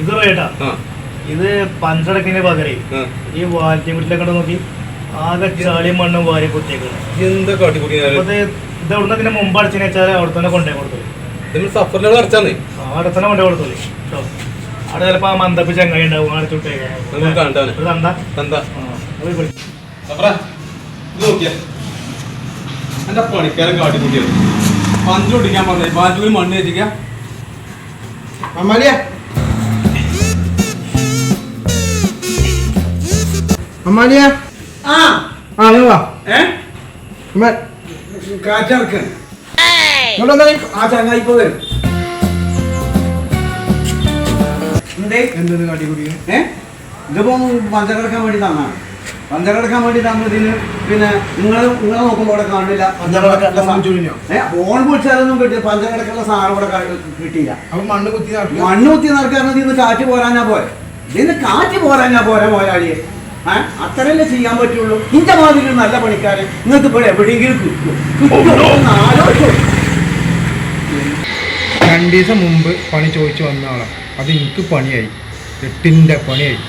ഇത് റേട്ടാ. ഇത് പഞ്ചടക്കിന്റെ പകരം ഈ വാറ്റിക്കുട്ടിലൊക്കെ നോക്കി ആകെ ചാളിയും മണ്ണും വാരി കുത്തിയേക്കുന്നത്. എന്താ കാട്ടിക്കൂട്ടി ഇത് എവിടുന്ന് ഇതിന്റെ മുമ്പ് അടച്ചെന്ന് വെച്ചാൽ അവിടെ തന്നെ കൊണ്ടുപോയി കൊടുത്തു. അടച്ചാന്നേ അവിടെ തന്നെ കൊണ്ടുപോയി കൊടുത്തു കേട്ടോ. അവിടെ ചിലപ്പോ ആ മന്ദപ്പ് ചങ്ങായി ഉണ്ടാവും അടച്ചുവിട്ടേക്കാൻ. എന്റെ പണിക്കാരൻ കാട്ടിക്കൂട്ടിയത് പഞ്ച് ഒട്ടിക്കാൻ പറഞ്ഞേ ബാജുവിൽ മണ്ണ് വെച്ചിക്ക അമ്മാലിയ അമ്മാലിയ ആ വാ കാറ്റിറക്ക് ആ ചങ്ങായി ഇപ്പൊ വരും. എന്തൊരു കാട്ടിക്കൂടി ഇതിപ്പോ പഞ്ചകടക്കാൻ വേണ്ടി തന്നാണ്. പഞ്ചകടക്കാൻ വേണ്ടി തന്നതിന് പിന്നെ നിങ്ങളെ നോക്കുമ്പോ ഇവിടെ കാണില്ല. ഫോൺ വിളിച്ചാലൊന്നും കിട്ടിയ പഞ്ചകടക്കുള്ള സാധനം ഇവിടെ കിട്ടിയില്ല. മണ്ണ് കുത്തി നടക്കാന്ന് ഇതിന്ന് കാറ്റ് പോരാഞ്ഞാ പോരെ. ഇതിന്ന് കാറ്റ് പോരാഞ്ഞാ പോരാ മോരാളിയെ. അത്രയല്ലേ ചെയ്യാൻ പറ്റുള്ളൂ. ഇന്റെ മാതിരി നല്ല പണിക്കാരൻ നിങ്ങൾക്ക് ഇപ്പോൾ എവിടെയെങ്കിലും കിട്ടും. 2 ദിവസം മുമ്പ് പണി ചോദിച്ചു വന്ന ആളാ. അത് എനിക്ക് പണിയായി, 8ന്റെ പണിയായി.